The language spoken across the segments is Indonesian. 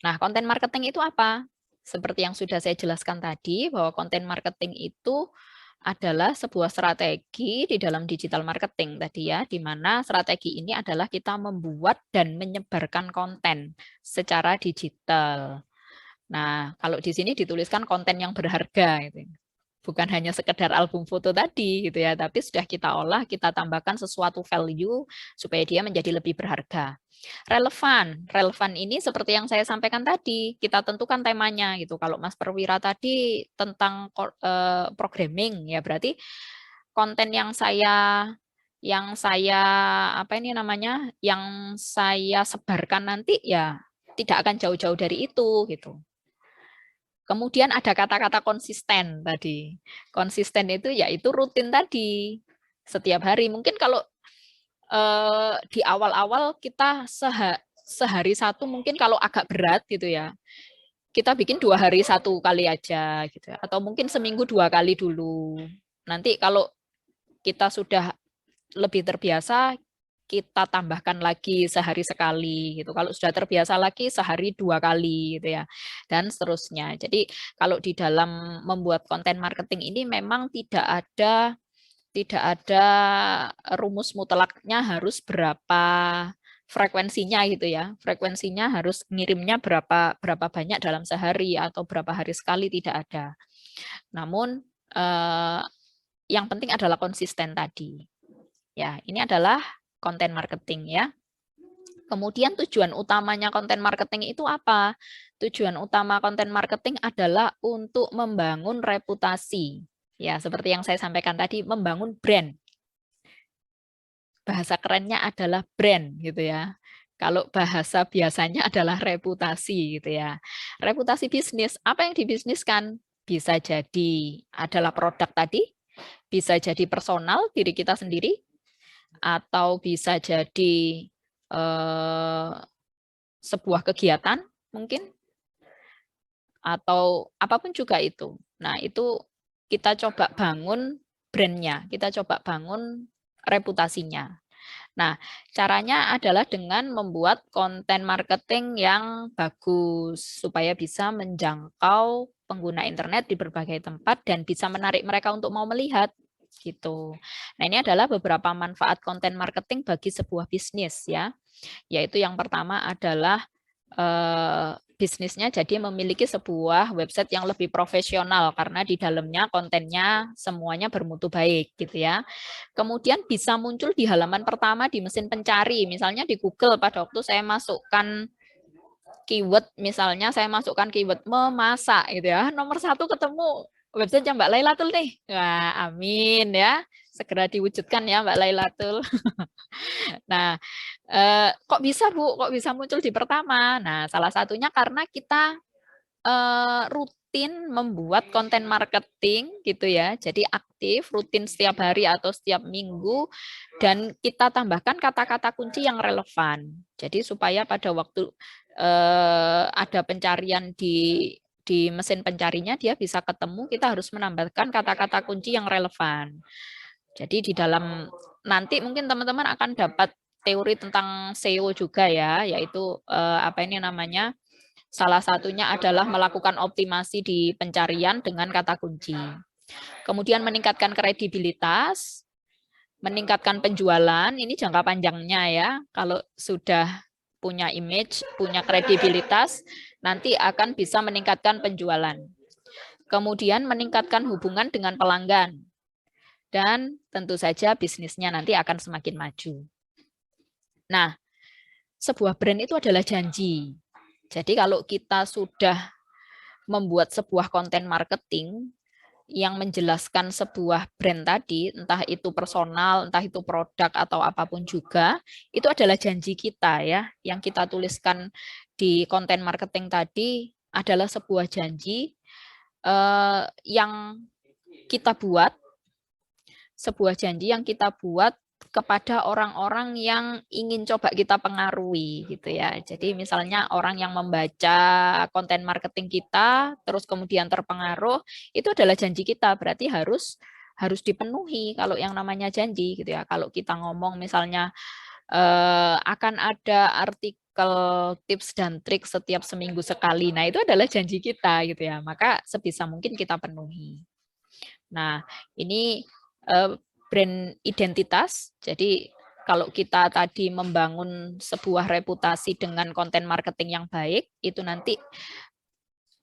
Nah, konten marketing itu apa? Seperti yang sudah saya jelaskan tadi, bahwa konten marketing itu adalah sebuah strategi di dalam digital marketing tadi ya, di mana strategi ini adalah kita membuat dan menyebarkan konten secara digital. Nah, kalau di sini dituliskan konten yang berharga gitu. Bukan hanya sekedar album foto tadi gitu ya, tapi sudah kita olah, kita tambahkan sesuatu value supaya dia menjadi lebih berharga. Relevan. Relevan ini seperti yang saya sampaikan tadi, kita tentukan temanya gitu. Kalau Mas Perwira tadi tentang programming ya berarti konten yang saya apa ini namanya? Yang saya sebarkan nanti ya tidak akan jauh-jauh dari itu gitu. Kemudian ada kata-kata konsisten tadi. Konsisten itu yaitu rutin tadi. Setiap hari. Mungkin kalau di awal-awal kita sehari satu mungkin kalau agak berat gitu ya. Kita bikin 2 hari 1 kali aja gitu ya. Atau mungkin seminggu 2 kali dulu. Nanti kalau kita sudah lebih terbiasa, kita tambahkan lagi sehari sekali gitu. Kalau sudah terbiasa lagi sehari 2 kali gitu ya, dan seterusnya. Jadi kalau di dalam membuat konten marketing ini memang tidak ada rumus mutlaknya harus berapa frekuensinya gitu ya. Frekuensinya harus ngirimnya berapa berapa banyak dalam sehari atau berapa hari sekali, tidak ada. Namun yang penting adalah konsisten tadi. Ya, ini adalah konten marketing ya. Kemudian tujuan utamanya konten marketing itu apa? Tujuan utama konten marketing adalah untuk membangun reputasi. Ya, seperti yang saya sampaikan tadi, membangun brand. Bahasa kerennya adalah brand gitu ya. Kalau bahasa biasanya adalah reputasi gitu ya. Reputasi bisnis, apa yang dibisniskan? Bisa jadi adalah produk tadi, bisa jadi personal diri kita sendiri, atau bisa jadi eh, sebuah kegiatan mungkin, atau apapun juga itu. Nah, itu kita coba bangun brandnya, kita coba bangun reputasinya. Nah, caranya adalah dengan membuat konten marketing yang bagus supaya bisa menjangkau pengguna internet di berbagai tempat dan bisa menarik mereka untuk mau melihat gitu. Nah, ini adalah beberapa manfaat konten marketing bagi sebuah bisnis ya. Yaitu yang pertama adalah bisnisnya jadi memiliki sebuah website yang lebih profesional karena di dalamnya kontennya semuanya bermutu baik gitu ya. Kemudian bisa muncul di halaman pertama di mesin pencari, misalnya di Google pada waktu saya masukkan keyword, misalnya saya masukkan keyword memasak gitu ya, nomor 1 ketemu website Mbak Lailatul nih. Wah, amin ya. Segera diwujudkan ya Mbak Lailatul. Nah, kok bisa Bu? Kok bisa muncul di pertama? Nah, salah satunya karena kita rutin membuat konten marketing gitu ya. Jadi aktif, rutin setiap hari atau setiap minggu, dan kita tambahkan kata-kata kunci yang relevan. Jadi supaya pada waktu ada pencarian di mesin pencarinya dia bisa ketemu, kita harus menambahkan kata-kata kunci yang relevan. Jadi di dalam nanti mungkin teman-teman akan dapat teori tentang SEO juga ya, yaitu apa ini namanya? Salah satunya adalah melakukan optimasi di pencarian dengan kata kunci. Kemudian meningkatkan kredibilitas, meningkatkan penjualan, ini jangka panjangnya ya. Kalau sudah punya image, punya kredibilitas, nanti akan bisa meningkatkan penjualan. Kemudian meningkatkan hubungan dengan pelanggan. Dan tentu saja bisnisnya nanti akan semakin maju. Nah, sebuah brand itu adalah janji. Jadi kalau kita sudah membuat sebuah konten marketing yang menjelaskan sebuah brand tadi, entah itu personal, entah itu produk atau apapun juga, itu adalah janji kita ya, yang kita tuliskan di konten marketing tadi adalah sebuah janji yang kita buat, sebuah janji yang kita buat kepada orang-orang yang ingin coba kita pengaruhi gitu ya. Jadi misalnya orang yang membaca konten marketing kita terus kemudian terpengaruh, itu adalah janji kita, berarti harus dipenuhi kalau yang namanya janji gitu ya. Kalau kita ngomong misalnya akan ada artikel artikel tips dan trik setiap seminggu sekali. Nah, itu adalah janji kita gitu ya. Maka sebisa mungkin kita penuhi. Nah, ini brand identitas. Jadi kalau kita tadi membangun sebuah reputasi dengan konten marketing yang baik, itu nanti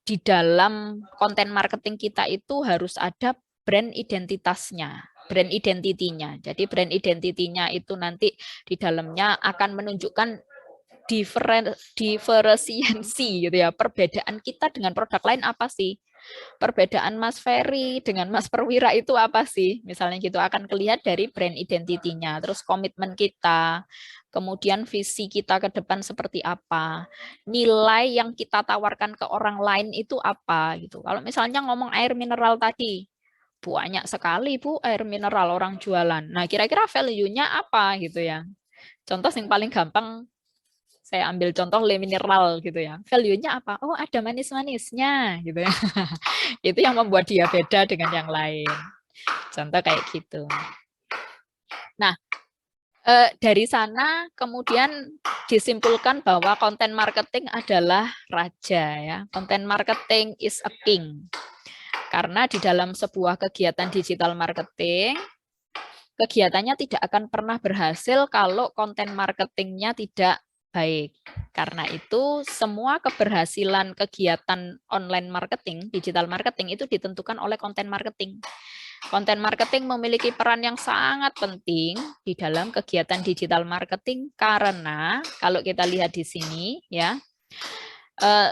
di dalam konten marketing kita itu harus ada brand identitasnya, brand identity-nya. Jadi brand identity-nya itu nanti di dalamnya akan menunjukkan diferensiasi gitu ya. Perbedaan kita dengan produk lain apa sih? Perbedaan Mas Ferry dengan Mas Perwira itu apa sih? Misalnya gitu akan kelihatan dari brand identity-nya, terus komitmen kita, kemudian visi kita ke depan seperti apa, nilai yang kita tawarkan ke orang lain itu apa gitu. Kalau misalnya ngomong air mineral tadi, banyak sekali Bu air mineral orang jualan. Nah, kira-kira value-nya apa gitu ya. Contoh yang paling gampang saya ambil contoh le mineral gitu ya. Value-nya apa? Oh, ada manis-manisnya gitu ya. Itu yang membuat dia beda dengan yang lain. Contoh kayak gitu. Nah, dari sana kemudian disimpulkan bahwa konten marketing adalah raja ya. Konten marketing is a king. Karena di dalam sebuah kegiatan digital marketing, kegiatannya tidak akan pernah berhasil kalau konten marketingnya tidak baik. Karena itu semua keberhasilan kegiatan online marketing, digital marketing itu ditentukan oleh konten marketing. Konten marketing memiliki peran yang sangat penting di dalam kegiatan digital marketing karena kalau kita lihat di sini ya,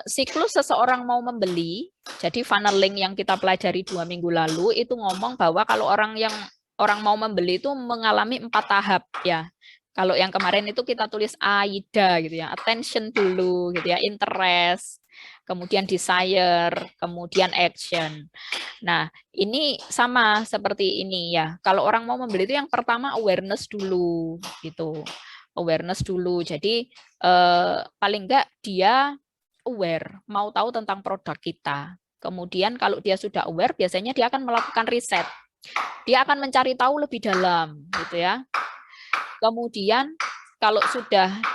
siklus seseorang mau membeli, jadi funneling yang kita pelajari 2 minggu lalu itu ngomong bahwa kalau orang mau membeli itu mengalami 4 tahap ya. Kalau yang kemarin itu kita tulis AIDA gitu ya, attention dulu gitu ya, interest, kemudian desire, kemudian action. Nah, ini sama seperti ini ya. Kalau orang mau membeli itu yang pertama awareness dulu gitu. Awareness dulu. Jadi paling enggak dia aware, mau tahu tentang produk kita. Kemudian kalau dia sudah aware, biasanya dia akan melakukan riset. Dia akan mencari tahu lebih dalam gitu ya. Kemudian kalau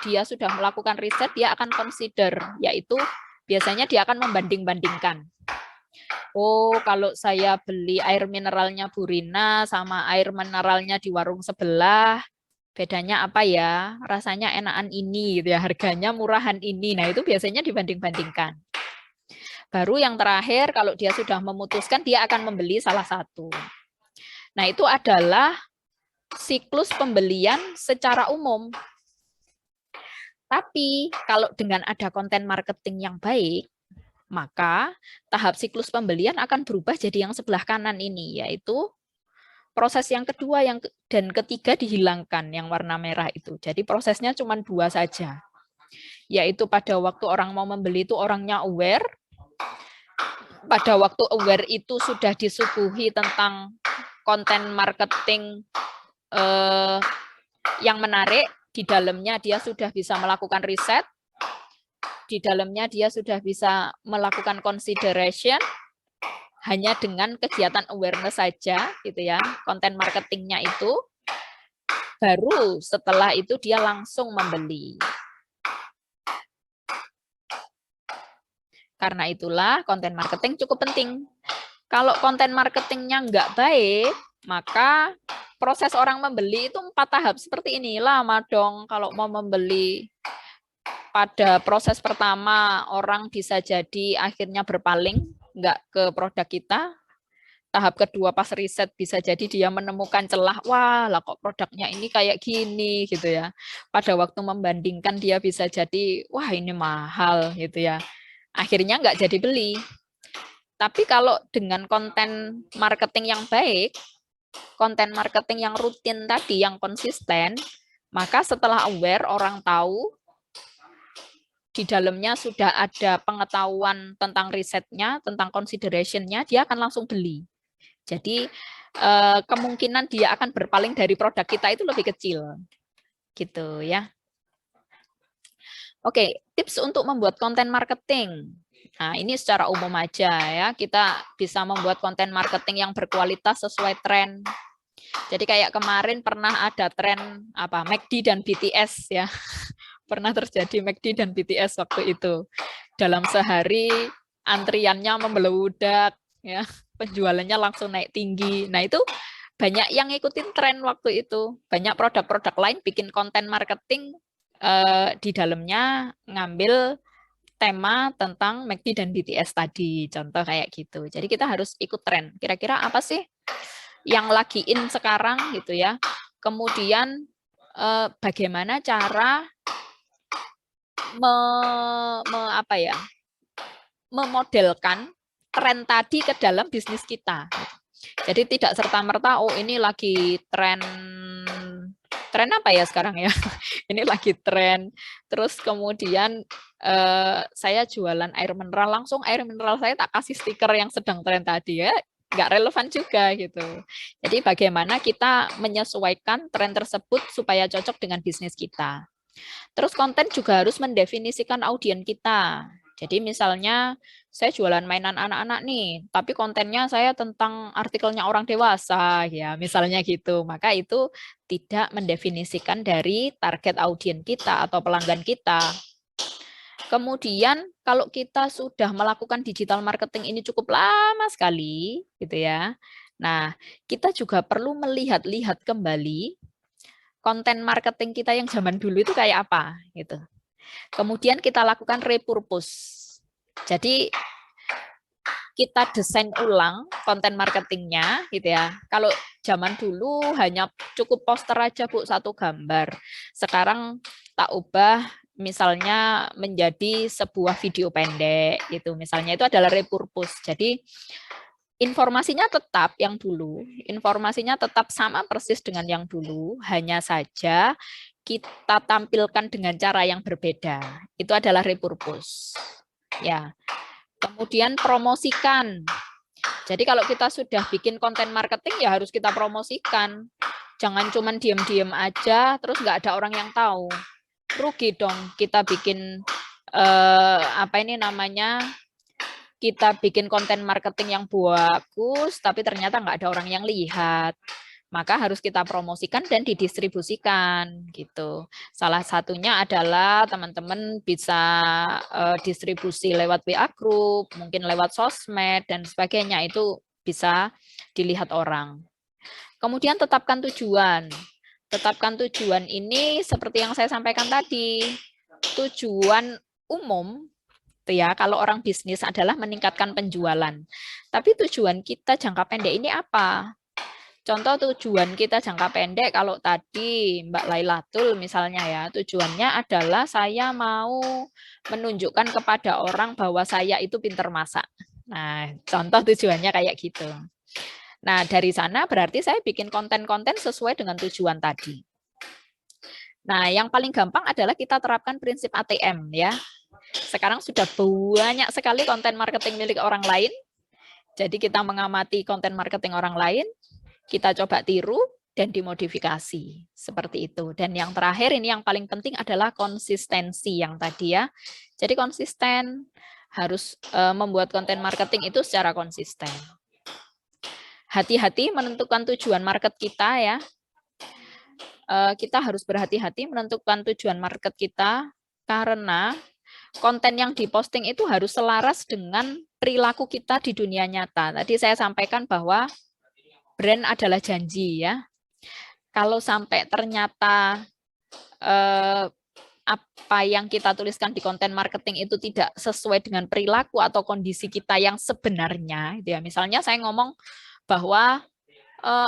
dia sudah melakukan riset, dia akan consider, yaitu biasanya dia akan membanding-bandingkan. Oh, kalau saya beli air mineralnya Burina sama air mineralnya di warung sebelah, bedanya apa ya? Rasanya enakan ini, gitu ya. Harganya murahan ini. Nah, itu biasanya dibanding-bandingkan. Baru yang terakhir, kalau dia sudah memutuskan, dia akan membeli salah satu. Nah, itu adalah siklus pembelian secara umum. Tapi kalau dengan ada konten marketing yang baik, maka tahap siklus pembelian akan berubah jadi yang sebelah kanan ini, yaitu proses yang kedua dan ketiga dihilangkan, yang warna merah itu. Jadi prosesnya cuma 2 saja, yaitu pada waktu orang mau membeli itu orangnya aware, pada waktu aware itu sudah disuguhi tentang konten marketing yang menarik, di dalamnya dia sudah bisa melakukan riset, di dalamnya dia sudah bisa melakukan consideration, hanya dengan kegiatan awareness saja, gitu ya, konten marketingnya itu, baru setelah itu dia langsung membeli. Karena itulah konten marketing cukup penting. Kalau konten marketingnya nggak baik, maka proses orang membeli itu 4 tahap seperti ini. Lama dong kalau mau membeli. Pada proses pertama, orang bisa jadi akhirnya berpaling, nggak ke produk kita. Tahap kedua pas riset bisa jadi dia menemukan celah, wah lah kok produknya ini kayak gini gitu ya. Pada waktu membandingkan dia bisa jadi, wah ini mahal gitu ya. Akhirnya nggak jadi beli. Tapi kalau dengan konten marketing yang baik, konten marketing yang rutin tadi, yang konsisten, maka setelah aware, orang tahu, di dalamnya sudah ada pengetahuan tentang risetnya, tentang consideration-nya, dia akan langsung beli. Jadi kemungkinan dia akan berpaling dari produk kita itu lebih kecil. Gitu ya. Oke, tips untuk membuat konten marketing. Nah, ini secara umum aja ya. Kita bisa membuat konten marketing yang berkualitas sesuai tren. Jadi kayak kemarin pernah ada tren apa McD dan BTS ya. pernah terjadi McD dan BTS waktu itu. Dalam sehari antriannya membeludak, ya, penjualannya langsung naik tinggi. Nah itu banyak yang ngikutin tren waktu itu. Banyak produk-produk lain bikin konten marketing di dalamnya ngambil tema tentang McD dan BTS tadi, contoh kayak gitu. Jadi kita harus ikut tren. Kira-kira apa sih yang lagi in sekarang gitu ya? Kemudian bagaimana cara apa ya, memodelkan tren tadi ke dalam bisnis kita. Jadi tidak serta-merta, oh ini lagi tren apa ya sekarang ya? Ini lagi tren. Terus kemudian saya jualan air mineral, langsung air mineral saya tak kasih stiker yang sedang tren tadi ya. Nggak relevan juga gitu. Jadi bagaimana kita menyesuaikan tren tersebut supaya cocok dengan bisnis kita. Terus konten juga harus mendefinisikan audiens kita. Jadi misalnya saya jualan mainan anak-anak nih, tapi kontennya saya tentang artikelnya orang dewasa, ya misalnya gitu. Maka itu tidak mendefinisikan dari target audiens kita atau pelanggan kita. Kemudian kalau kita sudah melakukan digital marketing ini cukup lama sekali, gitu ya. Nah, kita juga perlu melihat-lihat kembali konten marketing kita yang zaman dulu itu kayak apa gitu. Kemudian kita lakukan repurpose. Jadi kita desain ulang konten marketingnya gitu ya. Kalau zaman dulu hanya cukup poster aja Bu, satu gambar. Sekarang tak ubah misalnya menjadi sebuah video pendek gitu. Misalnya itu adalah repurpose. Jadi informasinya tetap yang dulu, informasinya tetap sama persis dengan yang dulu, hanya saja kita tampilkan dengan cara yang berbeda. Itu adalah repurpose. Ya. Kemudian promosikan. Jadi kalau kita sudah bikin konten marketing ya harus kita promosikan. Jangan cuma diam-diam aja terus nggak ada orang yang tahu. Rugi dong kita bikin apa ini namanya? Kita bikin konten marketing yang bagus, tapi ternyata nggak ada orang yang lihat. Maka harus kita promosikan dan didistribusikan gitu. Salah satunya adalah teman-teman bisa distribusi lewat WA Group, mungkin lewat sosmed dan sebagainya, itu bisa dilihat orang. Kemudian tetapkan tujuan. Tetapkan tujuan ini seperti yang saya sampaikan tadi. Tujuan umum ya, kalau orang bisnis adalah meningkatkan penjualan. Tapi tujuan kita jangka pendek ini apa? Contoh tujuan kita jangka pendek, kalau tadi Mbak Lailatul misalnya ya, tujuannya adalah saya mau menunjukkan kepada orang bahwa saya itu pintar masak. Nah, contoh tujuannya kayak gitu. Nah, dari sana berarti saya bikin konten-konten sesuai dengan tujuan tadi. Nah, yang paling gampang adalah kita terapkan prinsip ATM ya. Sekarang sudah banyak sekali konten marketing milik orang lain. Jadi kita mengamati konten marketing orang lain, kita coba tiru dan dimodifikasi. Seperti itu. Dan yang terakhir ini yang paling penting adalah konsistensi yang tadi ya. Jadi konsisten, harus membuat konten marketing itu secara konsisten. Hati-hati menentukan tujuan market kita ya. Kita harus berhati-hati menentukan tujuan market kita karena konten yang diposting itu harus selaras dengan perilaku kita di dunia nyata. Tadi saya sampaikan bahwa brand adalah janji ya. Kalau sampai ternyata apa yang kita tuliskan di konten marketing itu tidak sesuai dengan perilaku atau kondisi kita yang sebenarnya, gitu ya. Misalnya saya ngomong bahwa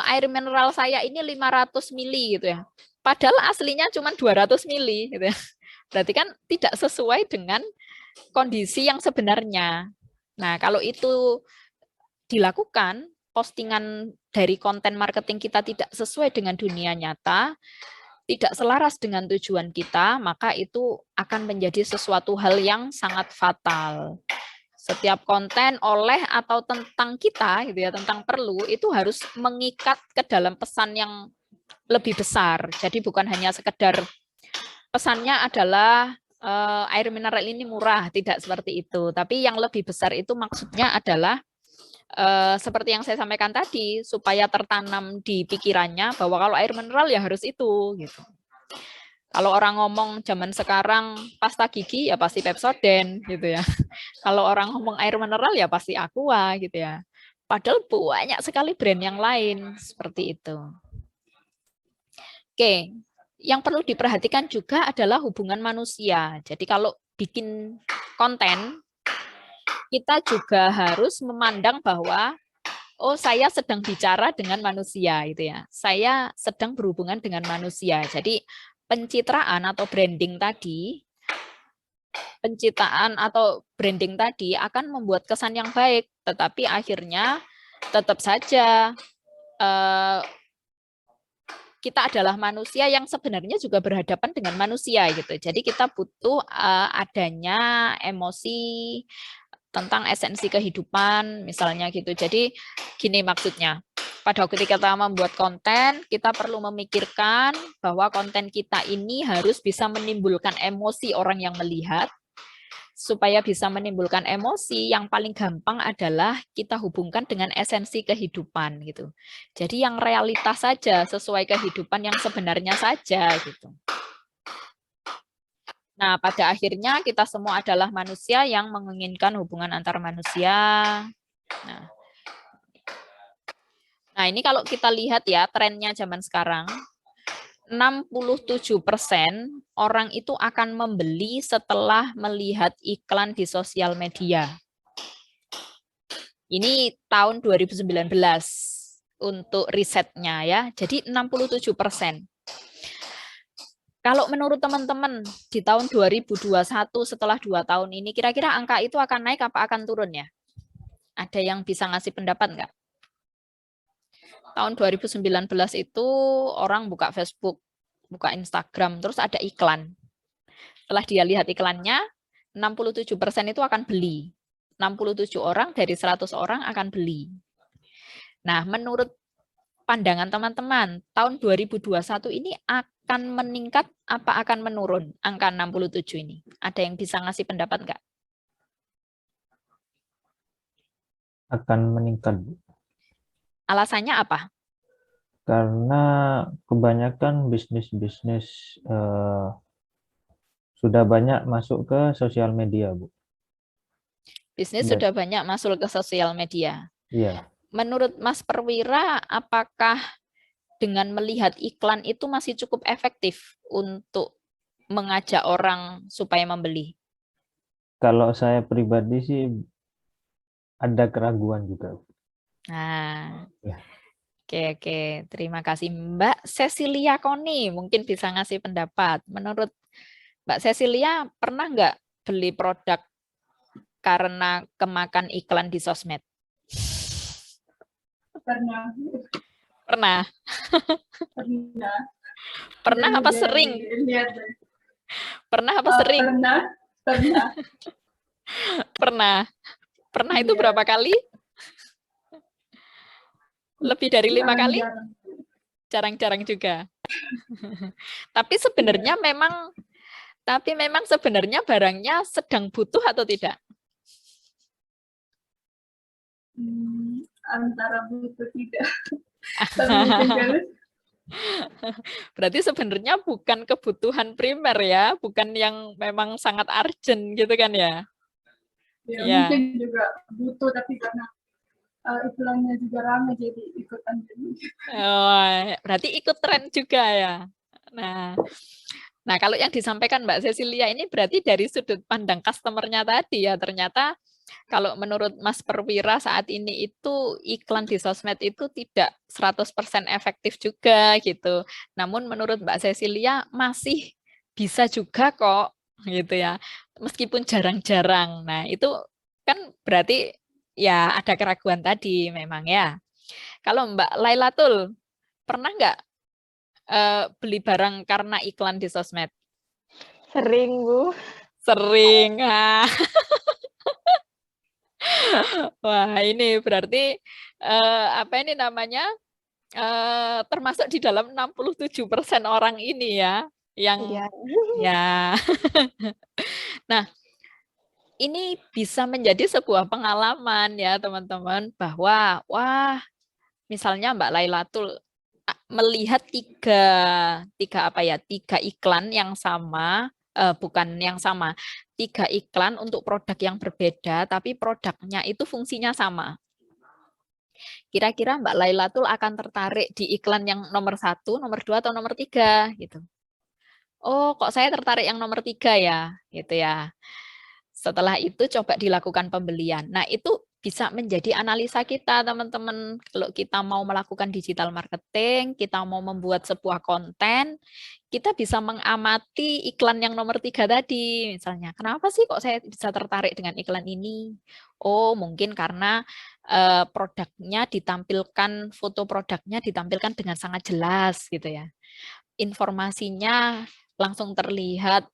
air mineral saya ini 500 mili gitu ya. Padahal aslinya cuma 200 mili gitu ya. Berarti kan tidak sesuai dengan kondisi yang sebenarnya. Nah, kalau itu dilakukan, postingan dari konten marketing kita tidak sesuai dengan dunia nyata, tidak selaras dengan tujuan kita, maka itu akan menjadi sesuatu hal yang sangat fatal. Setiap konten oleh atau tentang kita, gitu ya, tentang perlu, itu harus mengikat ke dalam pesan yang lebih besar. Jadi bukan hanya sekedar pesannya adalah air mineral ini murah, tidak seperti itu. Tapi yang lebih besar itu maksudnya adalah seperti yang saya sampaikan tadi, supaya tertanam di pikirannya bahwa kalau air mineral ya harus itu. Gitu. Kalau orang ngomong zaman sekarang pasta gigi ya pasti Pepsodent gitu ya. Kalau orang ngomong air mineral ya pasti Aqua gitu ya. Padahal banyak sekali brand yang lain seperti itu. Oke, yang perlu diperhatikan juga adalah hubungan manusia. Jadi kalau bikin konten, kita juga harus memandang bahwa oh, saya sedang bicara dengan manusia gitu ya. Saya sedang berhubungan dengan manusia. Jadi pencitraan atau branding tadi, pencitraan atau branding tadi akan membuat kesan yang baik, tetapi akhirnya tetap saja kita adalah manusia yang sebenarnya juga berhadapan dengan manusia gitu. Jadi kita butuh adanya emosi tentang esensi kehidupan misalnya gitu. Jadi gini maksudnya. Pada waktu kita membuat konten, kita perlu memikirkan bahwa konten kita ini harus bisa menimbulkan emosi orang yang melihat. Supaya bisa menimbulkan emosi, yang paling gampang adalah kita hubungkan dengan esensi kehidupan gitu. Jadi yang realitas saja, sesuai kehidupan yang sebenarnya saja gitu. Nah, pada akhirnya kita semua adalah manusia yang menginginkan hubungan antar manusia. Nah, ini kalau kita lihat ya trennya zaman sekarang, 67% orang itu akan membeli setelah melihat iklan di sosial media. Ini tahun 2019 untuk risetnya ya. Jadi 67%. Kalau menurut teman-teman di tahun 2021 setelah 2 tahun ini, kira-kira angka itu akan naik apa akan turun ya? Ada yang bisa ngasih pendapat nggak? Tahun 2019 itu orang buka Facebook, buka Instagram, terus ada iklan. Setelah dia lihat iklannya, 67% itu akan beli. 67 orang dari 100 orang akan beli. Nah, menurut pandangan teman-teman, tahun 2021 ini akan meningkat apa akan menurun angka 67 ini? Ada yang bisa ngasih pendapat nggak? Akan meningkat, Bu. Alasannya apa? Karena kebanyakan bisnis-bisnis sudah banyak masuk ke sosial media, Bu. Bisnis Yes. sudah banyak masuk ke sosial media. Iya. Menurut Mas Perwira, apakah dengan melihat iklan itu masih cukup efektif untuk mengajak orang supaya membeli? Kalau saya pribadi sih ada keraguan juga. Nah, Ya. oke. Terima kasih. Mbak Cecilia Koni mungkin bisa ngasih pendapat. Menurut Mbak Cecilia, pernah nggak beli produk karena kemakan iklan di sosmed? Pernah. Pernah. Pernah. Pernah apa sering? Lihat. Pernah apa sering? Pernah. Pernah itu berapa kali? Lebih dari 5 kali? Jarang-jarang juga. Tapi sebenarnya memang sebenarnya barangnya sedang butuh atau tidak? Antara butuh tidak. Berarti sebenarnya bukan kebutuhan primer ya, bukan yang memang sangat urgent gitu kan ya? Ya. Mungkin juga butuh tapi karena iklannya juga ramai jadi ikutan. Oh, berarti ikut tren juga ya. Nah, kalau yang disampaikan Mbak Cecilia ini berarti dari sudut pandang customer-nya tadi ya, ternyata kalau menurut Mas Perwira saat ini itu iklan di sosmed itu tidak 100% efektif juga gitu. Namun menurut Mbak Cecilia masih bisa juga kok gitu ya. Meskipun jarang-jarang. Nah, itu kan berarti ya ada keraguan tadi memang ya. Kalau Mbak Lailatul pernah nggak beli barang karena iklan di sosmed? Sering, Bu. Sering. Wah, ini berarti apa ini namanya? Termasuk di dalam 67% orang ini ya yang ya. Nah, ini bisa menjadi sebuah pengalaman ya, teman-teman, bahwa wah, misalnya Mbak Lailatul melihat tiga iklan yang sama, bukan yang sama, 3 iklan untuk produk yang berbeda, tapi produknya itu fungsinya sama. Kira-kira Mbak Lailatul akan tertarik di iklan yang nomor 1, nomor 2, atau nomor 3 gitu. Oh, kok saya tertarik yang nomor 3 ya, gitu ya. Setelah itu coba dilakukan pembelian. Nah, itu bisa menjadi analisa kita, teman-teman. Kalau kita mau melakukan digital marketing, kita mau membuat sebuah konten, kita bisa mengamati iklan yang nomor 3 tadi. Misalnya, kenapa sih kok saya bisa tertarik dengan iklan ini? Oh, mungkin karena produknya ditampilkan, foto produknya ditampilkan dengan sangat jelas gitu ya. Informasinya langsung terlihat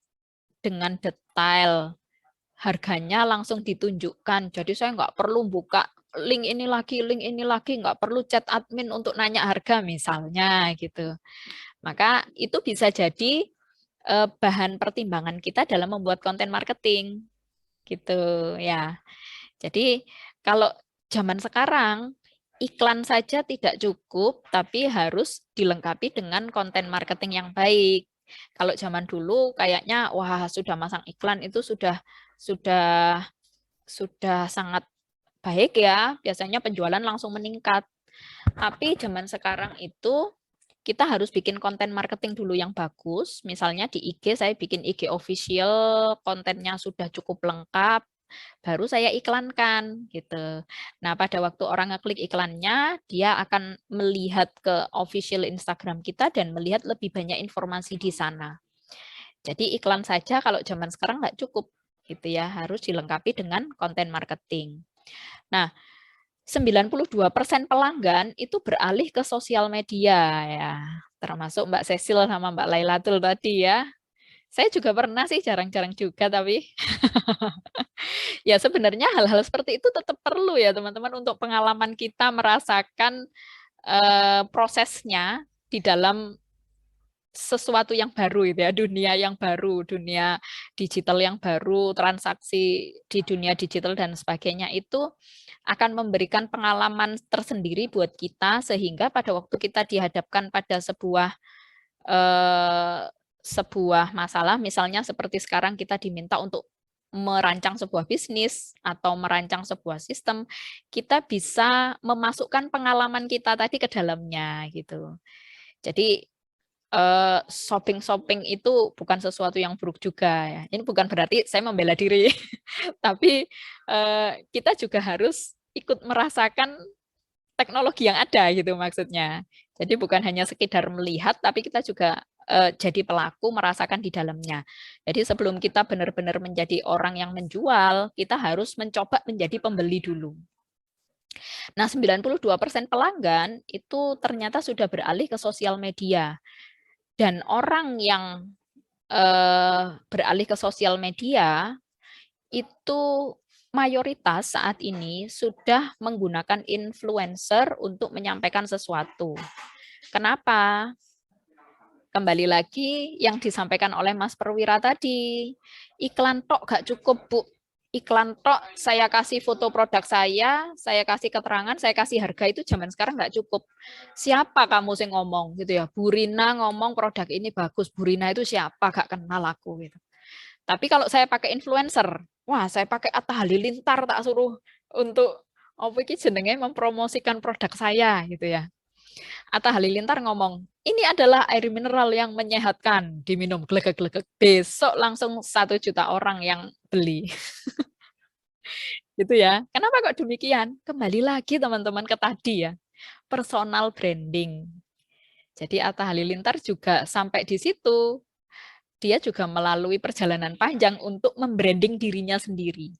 dengan detail. Harganya langsung ditunjukkan. Jadi saya nggak perlu buka link ini lagi, nggak perlu chat admin untuk nanya harga misalnya gitu. Maka itu bisa jadi bahan pertimbangan kita dalam membuat konten marketing gitu ya. Jadi kalau zaman sekarang iklan saja tidak cukup, tapi harus dilengkapi dengan konten marketing yang baik. Kalau zaman dulu kayaknya wah sudah masang iklan itu sudah sangat baik ya, biasanya penjualan langsung meningkat. Tapi zaman sekarang itu kita harus bikin konten marketing dulu yang bagus. Misalnya di IG saya bikin IG official, kontennya sudah cukup lengkap, baru saya iklankan gitu. Nah, pada waktu orang ngeklik iklannya, dia akan melihat ke official Instagram kita dan melihat lebih banyak informasi di sana. Jadi iklan saja kalau zaman sekarang nggak cukup gitu ya, harus dilengkapi dengan konten marketing. Nah, 92% pelanggan itu beralih ke sosial media ya, termasuk Mbak Cecil sama Mbak Lailatul tadi ya. Saya juga pernah sih, jarang-jarang juga tapi ya sebenarnya hal-hal seperti itu tetap perlu ya teman-teman untuk pengalaman kita merasakan prosesnya di dalam sesuatu yang baru itu ya, dunia yang baru, dunia digital yang baru, transaksi di dunia digital dan sebagainya itu akan memberikan pengalaman tersendiri buat kita sehingga pada waktu kita dihadapkan pada sebuah masalah, misalnya seperti sekarang kita diminta untuk merancang sebuah bisnis atau merancang sebuah sistem, kita bisa memasukkan pengalaman kita tadi ke dalamnya gitu. Jadi shopping itu bukan sesuatu yang buruk juga ya. Ini bukan berarti saya membela diri, tapi kita juga harus ikut merasakan teknologi yang ada gitu maksudnya. Jadi bukan hanya sekedar melihat, tapi kita juga jadi pelaku merasakan di dalamnya. Jadi sebelum kita benar-benar menjadi orang yang menjual, kita harus mencoba menjadi pembeli dulu. Nah, 92% pelanggan itu ternyata sudah beralih ke sosial media. Dan orang yang beralih ke sosial media itu mayoritas saat ini sudah menggunakan influencer untuk menyampaikan sesuatu. Kenapa? Kembali lagi yang disampaikan oleh Mas Perwira tadi, iklan tok gak cukup, Bu. Iklan tok, saya kasih foto produk saya kasih keterangan, saya kasih harga, itu zaman sekarang nggak cukup. Siapa kamu sih ngomong gitu ya? Bu Rina ngomong produk ini bagus. Bu Rina itu siapa? Gak kenal aku gitu. Tapi kalau saya pakai influencer, wah saya pakai Atta Halilintar tak suruh untuk apa iki jenenge mempromosikan produk saya gitu ya. Atta Halilintar ngomong, ini adalah air mineral yang menyehatkan, diminum glegek-glegek. Besok langsung 1 juta orang yang beli. Gitu ya. Kenapa kok demikian? Kembali lagi teman-teman ke tadi ya, personal branding. Jadi Atta Halilintar juga sampai di situ, dia juga melalui perjalanan panjang untuk membranding dirinya sendiri.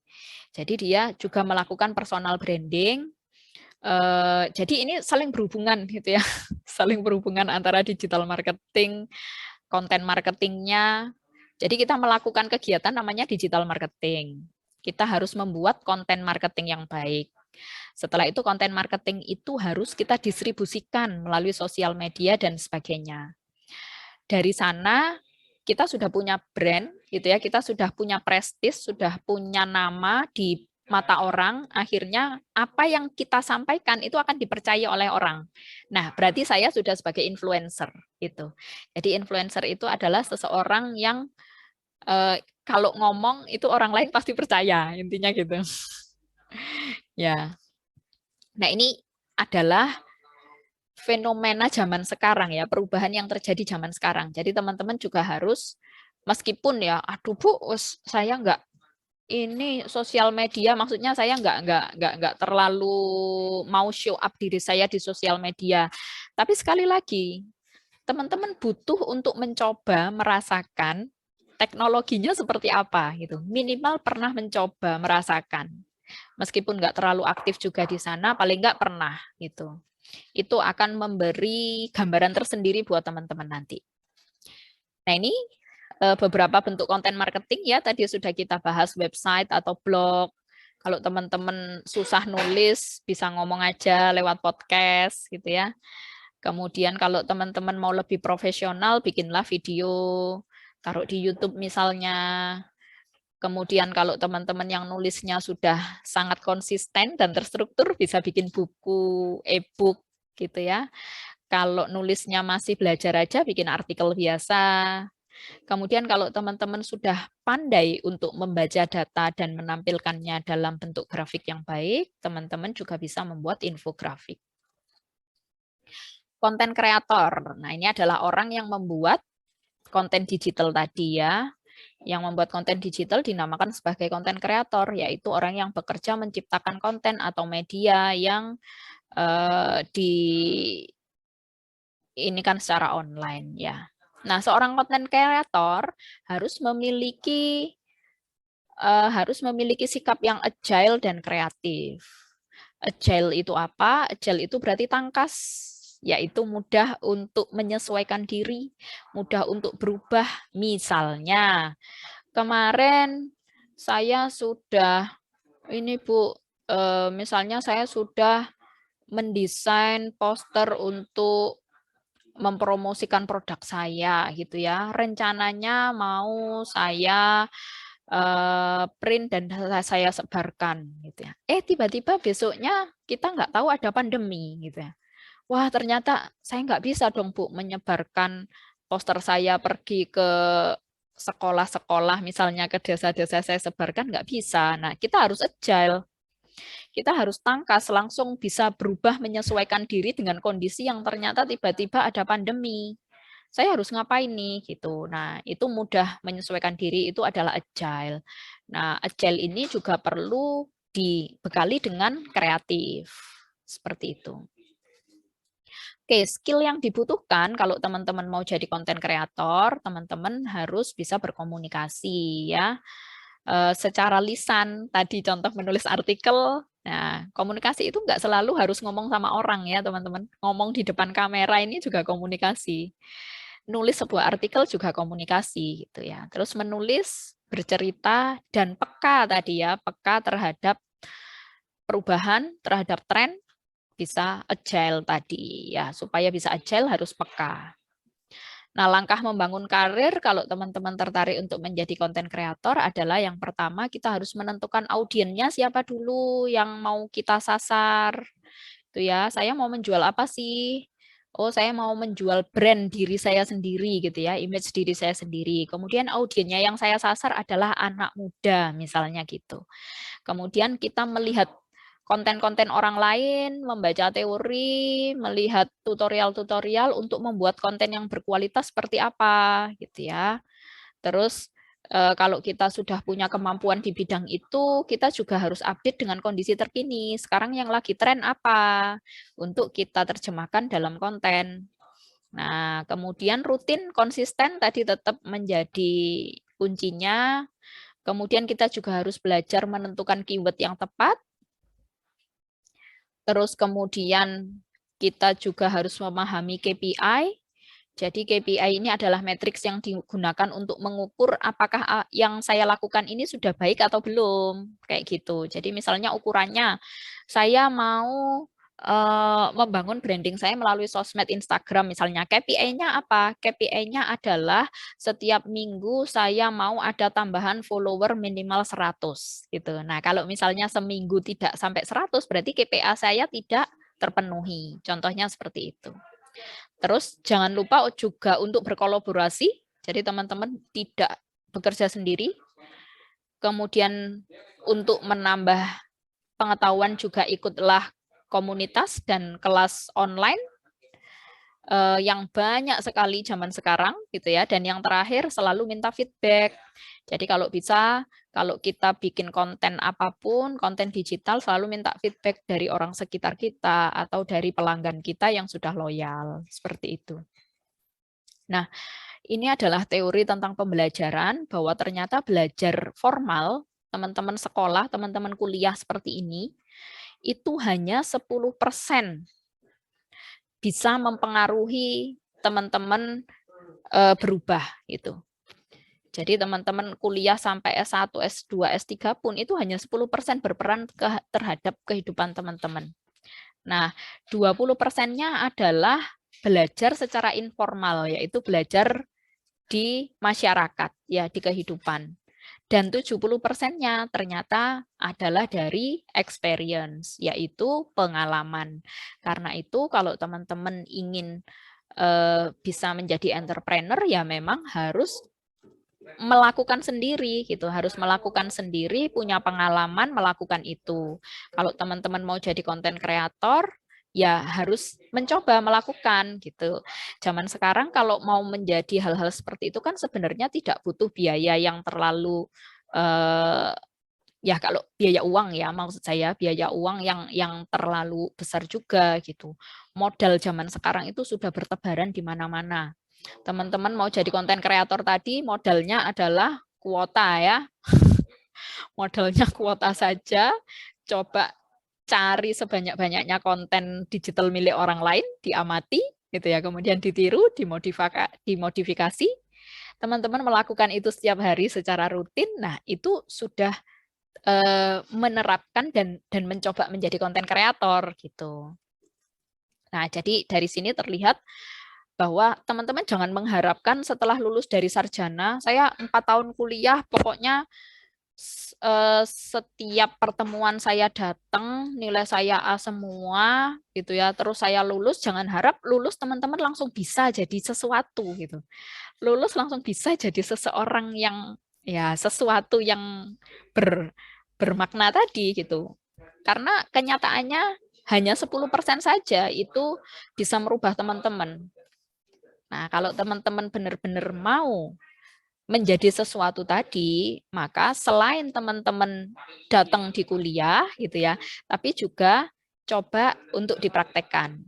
Jadi dia juga melakukan personal branding. Jadi ini saling berhubungan gitu ya, saling berhubungan antara digital marketing, konten marketingnya. Jadi kita melakukan kegiatan namanya digital marketing. Kita harus membuat konten marketing yang baik. Setelah itu konten marketing itu harus kita distribusikan melalui sosial media dan sebagainya. Dari sana kita sudah punya brand gitu ya, kita sudah punya prestis, sudah punya nama di mata orang, akhirnya apa yang kita sampaikan itu akan dipercaya oleh orang. Nah, berarti saya sudah sebagai influencer itu. Jadi influencer itu adalah seseorang yang kalau ngomong itu orang lain pasti percaya, intinya gitu. Ya. Nah, ini adalah fenomena zaman sekarang ya, perubahan yang terjadi zaman sekarang. Jadi teman-teman juga harus, meskipun ya, aduh Bu, saya ini sosial media, maksudnya saya nggak terlalu mau show up diri saya di sosial media. Tapi sekali lagi, teman-teman butuh untuk mencoba merasakan teknologinya seperti apa gitu. Minimal pernah mencoba merasakan. Meskipun nggak terlalu aktif juga di sana, paling nggak pernah gitu. Itu akan memberi gambaran tersendiri buat teman-teman nanti. Nah, ini beberapa bentuk konten marketing ya, tadi sudah kita bahas website atau blog. Kalau teman-teman susah nulis, bisa ngomong aja lewat podcast gitu ya. Kemudian kalau teman-teman mau lebih profesional, bikinlah video, taruh di YouTube misalnya. Kemudian kalau teman-teman yang nulisnya sudah sangat konsisten dan terstruktur, bisa bikin buku, e-book gitu ya. Kalau nulisnya masih belajar aja, bikin artikel biasa. Kemudian kalau teman-teman sudah pandai untuk membaca data dan menampilkannya dalam bentuk grafik yang baik, teman-teman juga bisa membuat infografik. Konten kreator. Nah, ini adalah orang yang membuat konten digital tadi ya. Yang membuat konten digital dinamakan sebagai konten kreator, yaitu orang yang bekerja menciptakan konten atau media yang ini kan secara online ya. Nah, seorang konten kreator harus memiliki sikap yang agile dan kreatif. Agile itu apa? Agile itu berarti tangkas, yaitu mudah untuk menyesuaikan diri, mudah untuk berubah. Misalnya, kemarin saya sudah, ini Bu, misalnya saya sudah mendesain poster untuk mempromosikan produk saya gitu ya. Rencananya mau saya print dan saya sebarkan gitu ya. Tiba-tiba besoknya kita nggak tahu ada pandemi gitu ya. Wah, ternyata saya nggak bisa dong Bu menyebarkan poster saya pergi ke sekolah-sekolah, misalnya ke desa-desa saya sebarkan, nggak bisa. Nah, kita harus agile. Kita harus tangkas, langsung bisa berubah menyesuaikan diri dengan kondisi yang ternyata tiba-tiba ada pandemi. Saya harus ngapain nih gitu. Nah, itu mudah menyesuaikan diri, itu adalah agile. Nah, agile ini juga perlu dibekali dengan kreatif. Seperti itu. Oke, skill yang dibutuhkan kalau teman-teman mau jadi konten kreator, teman-teman harus bisa berkomunikasi ya. Secara lisan, tadi contoh menulis artikel. Nah, komunikasi itu nggak selalu harus ngomong sama orang ya, teman-teman. Ngomong di depan kamera ini juga komunikasi. Nulis sebuah artikel juga komunikasi gitu ya. Terus menulis, bercerita, dan peka tadi ya, peka terhadap perubahan, terhadap tren, bisa agile tadi ya. Supaya bisa agile harus peka. Nah, langkah membangun karir kalau teman-teman tertarik untuk menjadi konten kreator adalah yang pertama kita harus menentukan audiennya siapa dulu yang mau kita sasar. Itu ya, saya mau menjual apa sih? Oh, saya mau menjual brand diri saya sendiri gitu ya, image diri saya sendiri. Kemudian audiennya yang saya sasar adalah anak muda misalnya gitu. Kemudian kita melihat konten-konten orang lain, membaca teori, melihat tutorial-tutorial untuk membuat konten yang berkualitas seperti apa gitu ya. Terus kalau kita sudah punya kemampuan di bidang itu, kita juga harus update dengan kondisi terkini. Sekarang yang lagi tren apa untuk kita terjemahkan dalam konten. Nah, kemudian rutin, konsisten tadi tetap menjadi kuncinya. Kemudian kita juga harus belajar menentukan keyword yang tepat. Terus kemudian kita juga harus memahami KPI. Jadi KPI ini adalah matriks yang digunakan untuk mengukur apakah yang saya lakukan ini sudah baik atau belum. Kayak gitu. Jadi misalnya ukurannya, saya mau membangun branding saya melalui sosmed Instagram misalnya. KPI-nya apa? KPI-nya adalah setiap minggu saya mau ada tambahan follower minimal 100 gitu. Nah, kalau misalnya seminggu tidak sampai 100 berarti KPI saya tidak terpenuhi. Contohnya seperti itu. Terus jangan lupa juga untuk berkolaborasi. Jadi teman-teman tidak bekerja sendiri. Kemudian untuk menambah pengetahuan juga ikutlah komunitas dan kelas online yang banyak sekali zaman sekarang gitu ya. Dan yang terakhir selalu minta feedback. Jadi kalau bisa, kalau kita bikin konten apapun, konten digital selalu minta feedback dari orang sekitar kita atau dari pelanggan kita yang sudah loyal, seperti itu. Nah, ini adalah teori tentang pembelajaran bahwa ternyata belajar formal, teman-teman sekolah, teman-teman kuliah seperti ini, itu hanya 10% bisa mempengaruhi teman-teman berubah gitu. Jadi teman-teman kuliah sampai S1, S2, S3 pun itu hanya 10% berperan terhadap kehidupan teman-teman. Nah, 20%-nya adalah belajar secara informal, yaitu belajar di masyarakat, ya di kehidupan. Dan 70%-nya ternyata adalah dari experience, yaitu pengalaman. Karena itu kalau teman-teman ingin bisa menjadi entrepreneur, ya memang harus melakukan sendiri gitu, harus melakukan sendiri, punya pengalaman melakukan itu. Kalau teman-teman mau jadi konten kreator, ya harus mencoba melakukan gitu. Zaman sekarang kalau mau menjadi hal-hal seperti itu kan sebenarnya tidak butuh biaya yang terlalu ya kalau biaya uang ya, maksud saya biaya uang yang terlalu besar juga gitu. Modal zaman sekarang itu sudah bertebaran di mana-mana. Teman-teman mau jadi konten kreator tadi, modalnya adalah kuota ya. Modalnya kuota saja, coba cari sebanyak-banyaknya konten digital milik orang lain, diamati, gitu ya, kemudian ditiru, dimodifikasi. Teman-teman melakukan itu setiap hari secara rutin, nah itu sudah menerapkan dan mencoba menjadi konten kreator gitu. Nah, jadi dari sini terlihat bahwa teman-teman jangan mengharapkan setelah lulus dari sarjana, saya 4 tahun kuliah, pokoknya setiap pertemuan saya datang, nilai saya A semua, gitu ya. Terus saya lulus, jangan harap lulus teman-teman langsung bisa jadi sesuatu gitu. Lulus langsung bisa jadi seseorang yang ya sesuatu yang bermakna tadi gitu. Karena kenyataannya hanya 10% saja itu bisa merubah teman-teman. Nah, kalau teman-teman benar-benar mau menjadi sesuatu tadi, maka selain teman-teman datang di kuliah gitu ya, tapi juga coba untuk dipraktekkan.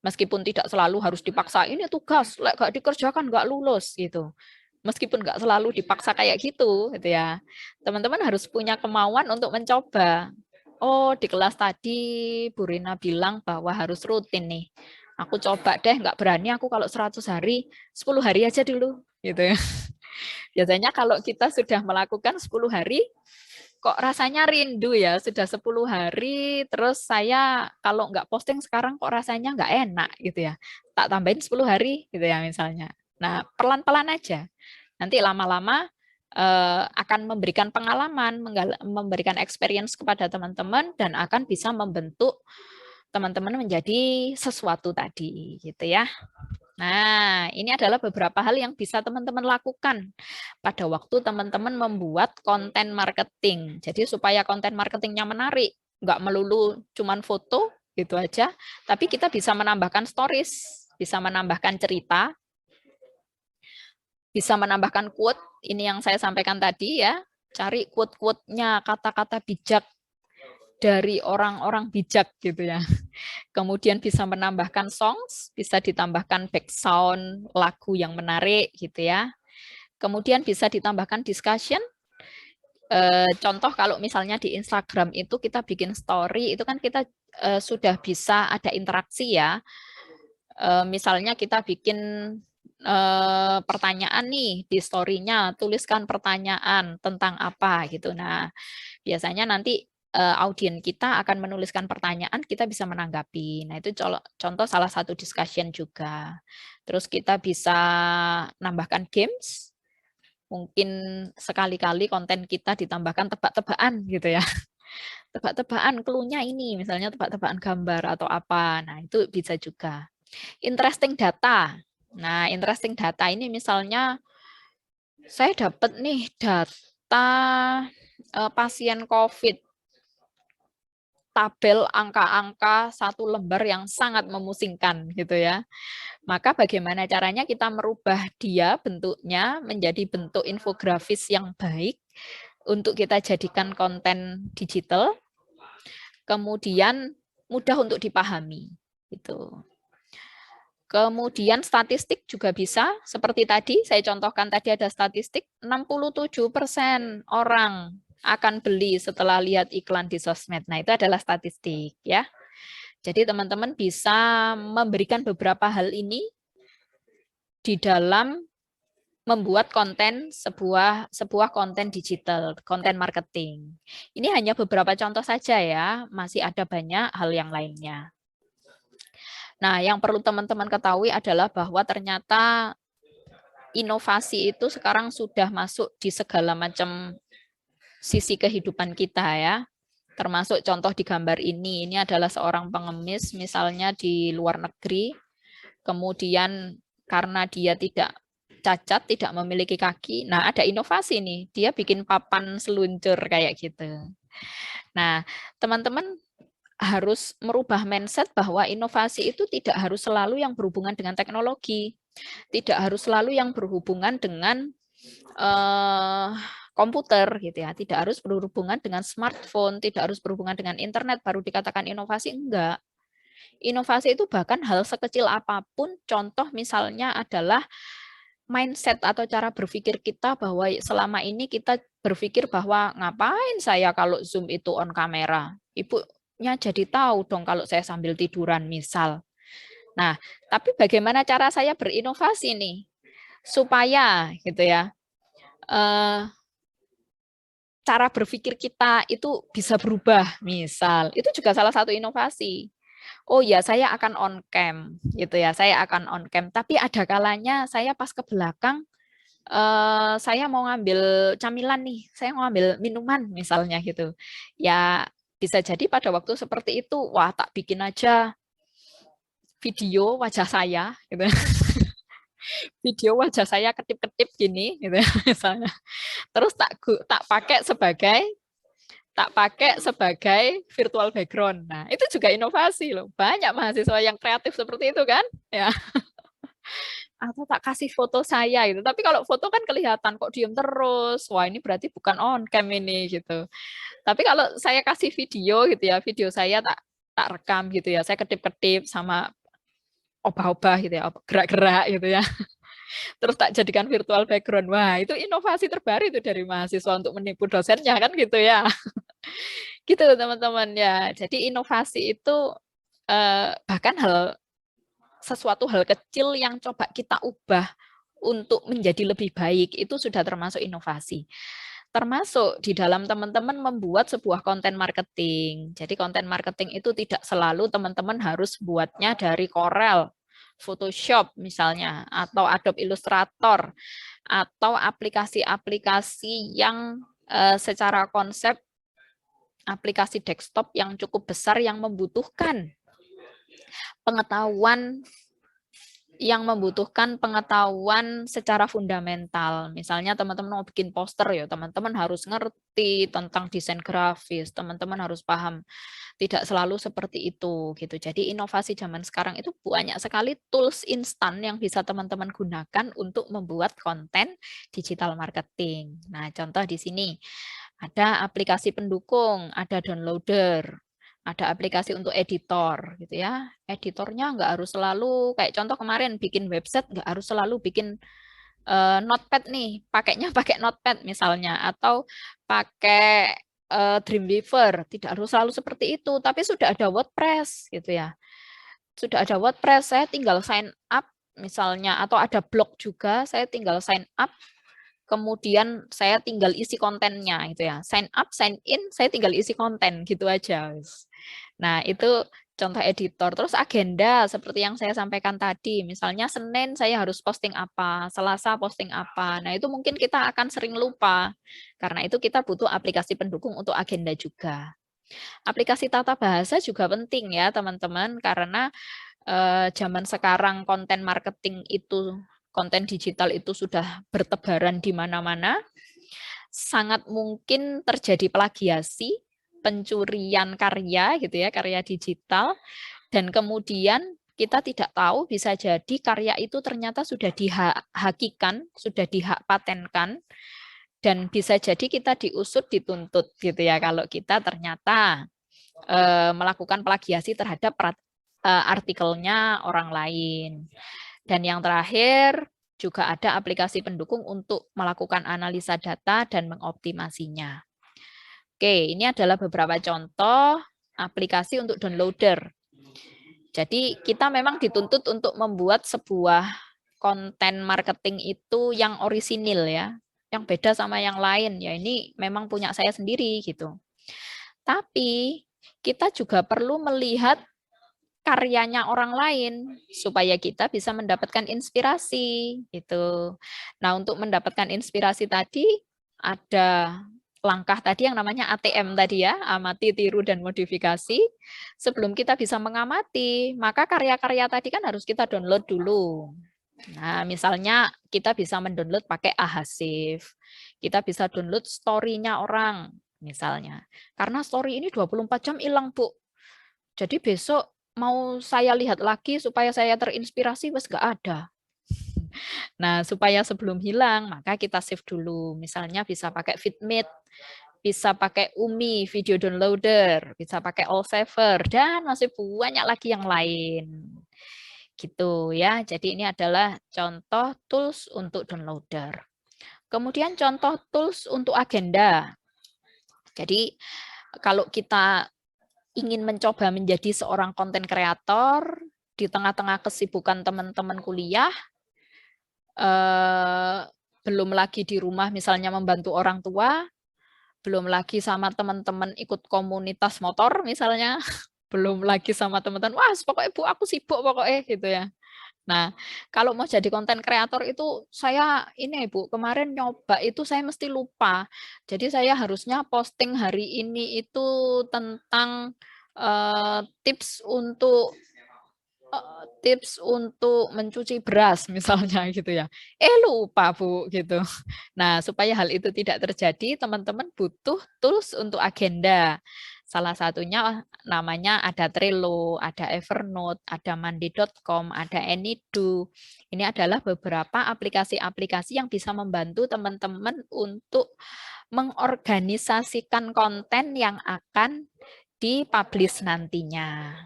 Meskipun tidak selalu harus dipaksa, ini tugas, nggak dikerjakan nggak lulus gitu. Meskipun nggak selalu dipaksa kayak gitu ya. Teman-teman harus punya kemauan untuk mencoba. Oh, di kelas tadi Bu Rina bilang bahwa harus rutin nih. Aku coba deh, nggak berani aku kalau 100 hari, 10 hari aja dulu gitu ya. Biasanya kalau kita sudah melakukan 10 hari, kok rasanya rindu ya, sudah 10 hari, terus saya kalau nggak posting sekarang kok rasanya nggak enak gitu ya. Tak tambahin 10 hari gitu ya misalnya. Nah, pelan-pelan aja. Nanti lama-lama akan memberikan pengalaman, memberikan experience kepada teman-teman, dan akan bisa membentuk teman-teman menjadi sesuatu tadi gitu ya. Nah, ini adalah beberapa hal yang bisa teman-teman lakukan pada waktu teman-teman membuat konten marketing. Jadi supaya konten marketingnya menarik, nggak melulu cuman foto gitu aja, tapi kita bisa menambahkan stories, bisa menambahkan cerita, bisa menambahkan quote. Ini yang saya sampaikan tadi ya, cari quote-quote-nya, kata-kata bijak dari orang-orang bijak gitu ya. Kemudian bisa menambahkan songs, bisa ditambahkan background lagu yang menarik gitu ya. Kemudian bisa ditambahkan discussion. Contoh kalau misalnya di Instagram itu kita bikin story, itu kan kita sudah bisa ada interaksi ya. Misalnya kita bikin pertanyaan nih di story-nya, tuliskan pertanyaan tentang apa gitu. Nah, biasanya nanti audien kita akan menuliskan pertanyaan, kita bisa menanggapi. Nah, itu contoh salah satu discussion juga. Terus kita bisa nambahkan games. Mungkin sekali-kali konten kita ditambahkan tebak-tebakan gitu ya. Tebak-tebakan clue-nya ini, misalnya tebak-tebakan gambar atau apa. Nah, itu bisa juga. Interesting data. Nah, interesting data ini misalnya saya dapat nih data pasien COVID. Tabel angka-angka satu lembar yang sangat memusingkan gitu ya. Maka bagaimana caranya kita merubah dia bentuknya menjadi bentuk infografis yang baik untuk kita jadikan konten digital, kemudian mudah untuk dipahami gitu. Kemudian statistik juga bisa, seperti tadi saya contohkan tadi ada statistik 67% orang akan beli setelah lihat iklan di sosmed. Nah, itu adalah statistik ya. Jadi teman-teman bisa memberikan beberapa hal ini di dalam membuat konten sebuah konten digital, konten marketing. Ini hanya beberapa contoh saja ya, masih ada banyak hal yang lainnya. Nah, yang perlu teman-teman ketahui adalah bahwa ternyata inovasi itu sekarang sudah masuk di segala macam sisi kehidupan kita ya. Termasuk contoh di gambar ini adalah seorang pengemis misalnya di luar negeri, kemudian karena dia tidak cacat, tidak memiliki kaki, nah ada inovasi nih, dia bikin papan seluncur kayak gitu. Nah, teman-teman harus merubah mindset bahwa inovasi itu tidak harus selalu yang berhubungan dengan teknologi, tidak harus selalu yang berhubungan dengan komputer gitu ya, tidak harus berhubungan dengan smartphone, tidak harus berhubungan dengan internet baru dikatakan inovasi, enggak. Inovasi itu bahkan hal sekecil apapun, contoh misalnya adalah mindset atau cara berpikir kita bahwa selama ini kita berpikir bahwa ngapain saya kalau Zoom itu on kamera, ibunya jadi tahu dong kalau saya sambil tiduran misal. Nah, tapi bagaimana cara saya berinovasi nih supaya gitu ya, cara berpikir kita itu bisa berubah, misal. Itu juga salah satu inovasi. Oh ya, saya akan on cam, gitu ya. Saya akan on cam. Tapi ada kalanya saya pas ke belakang, saya mau ngambil camilan nih, saya mau ngambil minuman, misalnya gitu. Ya, bisa jadi pada waktu seperti itu, wah tak bikin aja video wajah saya, gitu. Video wajah saya ketip-ketip gini, gitu misalnya. Terus tak pakai sebagai virtual background. Nah, itu juga inovasi loh. Banyak mahasiswa yang kreatif seperti itu kan? Ya. Atau tak kasih foto saya gitu. Tapi kalau foto kan kelihatan kok diem terus. Wah, ini berarti bukan on cam ini gitu. Tapi kalau saya kasih video gitu ya, video saya tak rekam gitu ya. Saya ketip-ketip sama obah-obah gitu ya, gerak-gerak gitu ya. Terus tak jadikan virtual background. Wah, itu inovasi terbaru itu dari mahasiswa untuk menipu dosennya kan gitu ya. Gitu teman-teman ya. Jadi inovasi itu bahkan sesuatu hal kecil yang coba kita ubah untuk menjadi lebih baik itu sudah termasuk inovasi. Termasuk di dalam teman-teman membuat sebuah konten marketing. Jadi konten marketing itu tidak selalu teman-teman harus buatnya dari Corel, Photoshop misalnya, atau Adobe Illustrator, atau aplikasi-aplikasi yang secara konsep aplikasi desktop yang cukup besar yang membutuhkan pengetahuan secara fundamental. Misalnya teman-teman mau bikin poster ya, teman-teman harus ngerti tentang desain grafis, teman-teman harus paham. Tidak selalu seperti itu gitu. Jadi inovasi zaman sekarang itu banyak sekali tools instan yang bisa teman-teman gunakan untuk membuat konten digital marketing. Nah, contoh di sini ada aplikasi pendukung, ada downloader, ada aplikasi untuk editor gitu ya. Editornya nggak harus selalu kayak contoh kemarin bikin website nggak harus selalu bikin Notepad nih, pakainya pakai Notepad misalnya atau pakai Dreamweaver, tidak harus selalu seperti itu, tapi sudah ada WordPress gitu ya. Sudah ada WordPress, saya tinggal sign up misalnya atau ada blog juga, saya tinggal sign up kemudian saya tinggal isi kontennya gitu ya. Sign up, sign in, saya tinggal isi konten gitu aja. Nah, itu contoh editor. Terus agenda seperti yang saya sampaikan tadi. Misalnya Senin saya harus posting apa, Selasa posting apa. Nah, itu mungkin kita akan sering lupa. Karena itu kita butuh aplikasi pendukung untuk agenda juga. Aplikasi tata bahasa juga penting ya, teman-teman, karena zaman sekarang konten marketing itu, konten digital itu sudah bertebaran di mana-mana, sangat mungkin terjadi plagiasi, pencurian karya gitu ya, karya digital, dan kemudian kita tidak tahu bisa jadi karya itu ternyata sudah dihakikan, sudah dihak patenkan, dan bisa jadi kita diusut, dituntut gitu ya kalau kita ternyata melakukan plagiasi terhadap artikelnya orang lain. Dan yang terakhir, juga ada aplikasi pendukung untuk melakukan analisa data dan mengoptimasinya. Oke, ini adalah beberapa contoh aplikasi untuk downloader. Jadi kita memang dituntut untuk membuat sebuah konten marketing itu yang orisinil ya, yang beda sama yang lain. Ya ini memang punya saya sendiri gitu. Tapi kita juga perlu melihat karyanya orang lain supaya kita bisa mendapatkan inspirasi gitu. Nah, untuk mendapatkan inspirasi tadi ada langkah tadi yang namanya ATM tadi ya, amati, tiru, dan modifikasi. Sebelum kita bisa mengamati, maka karya-karya tadi kan harus kita download dulu. Nah, misalnya kita bisa mendownload pakai Ahasif. Kita bisa download story-nya orang misalnya. Karena story ini 24 jam hilang, Bu. Jadi besok mau saya lihat lagi supaya saya terinspirasi, wes nggak ada. Nah, supaya sebelum hilang, maka kita save dulu. Misalnya bisa pakai Fitmate, bisa pakai Umi, video downloader, bisa pakai AllSaver, dan masih banyak lagi yang lain. Gitu ya. Jadi ini adalah contoh tools untuk downloader. Kemudian contoh tools untuk agenda. Jadi kalau kita ingin mencoba menjadi seorang konten kreator di tengah-tengah kesibukan teman-teman kuliah, belum lagi di rumah misalnya membantu orang tua, belum lagi sama teman-teman ikut komunitas motor misalnya, belum lagi sama teman-teman, wah pokoknya Bu aku sibuk pokoknya gitu ya. Nah, kalau mau jadi konten kreator itu saya ini Bu, kemarin nyoba itu saya mesti lupa. Jadi saya harusnya posting hari ini itu tentang tips untuk mencuci beras misalnya gitu ya. Lupa Bu gitu. Nah, supaya hal itu tidak terjadi, teman-teman butuh tools untuk agenda. Salah satunya namanya ada Trello, ada Evernote, ada Monday.com, ada Anydo. Ini adalah beberapa aplikasi-aplikasi yang bisa membantu teman-teman untuk mengorganisasikan konten yang akan dipublish nantinya.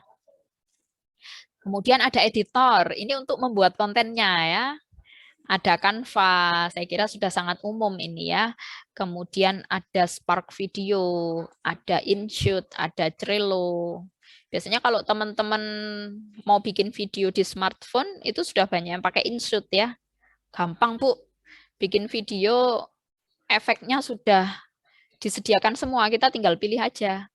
Kemudian ada editor, ini untuk membuat kontennya ya. Ada Canva, saya kira sudah sangat umum ini ya. Kemudian ada Spark Video, ada InShoot, ada Trello. Biasanya kalau teman-teman mau bikin video di smartphone, itu sudah banyak yang pakai InShoot ya. Gampang Bu, bikin video efeknya sudah disediakan semua, kita tinggal pilih aja.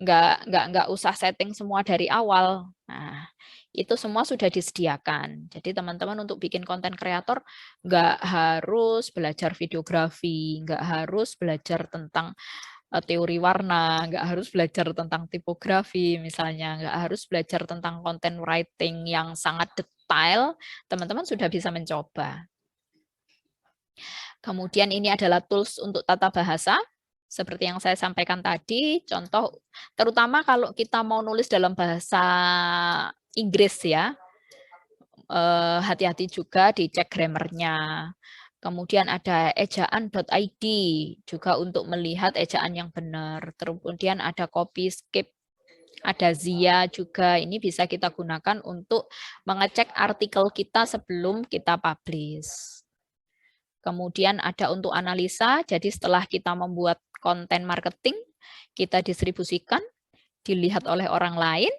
Nggak usah setting semua dari awal. Nah, itu semua sudah disediakan. Jadi teman-teman untuk bikin konten kreator nggak harus belajar videografi, nggak harus belajar tentang teori warna, nggak harus belajar tentang tipografi misalnya, nggak harus belajar tentang content writing yang sangat detail, teman-teman sudah bisa mencoba. Kemudian ini adalah tools untuk tata bahasa. Seperti yang saya sampaikan tadi, contoh terutama kalau kita mau nulis dalam bahasa Inggris ya, hati-hati juga dicek grammarnya. Kemudian ada ejaan.id juga untuk melihat ejaan yang benar. Kemudian ada Copyscape, ada Zia juga. Ini bisa kita gunakan untuk mengecek artikel kita sebelum kita publish. Kemudian ada untuk analisa, jadi setelah kita membuat konten marketing, kita distribusikan, dilihat oleh orang lain,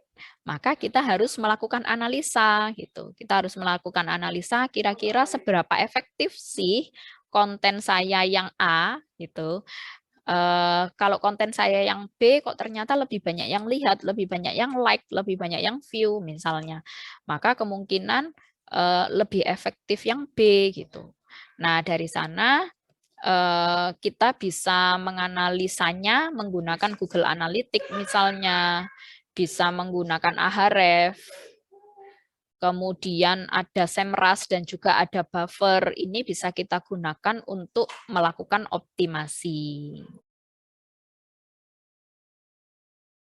maka kita harus melakukan analisa gitu. Kita harus melakukan analisa kira-kira seberapa efektif sih konten saya yang A gitu, kalau konten saya yang B kok ternyata lebih banyak yang lihat, lebih banyak yang like, lebih banyak yang view misalnya, maka kemungkinan lebih efektif yang B gitu. Nah, dari sana kita bisa menganalisanya menggunakan Google Analytics misalnya, bisa menggunakan Ahrefs, kemudian ada Semrush dan juga ada Buffer. Ini bisa kita gunakan untuk melakukan optimasi.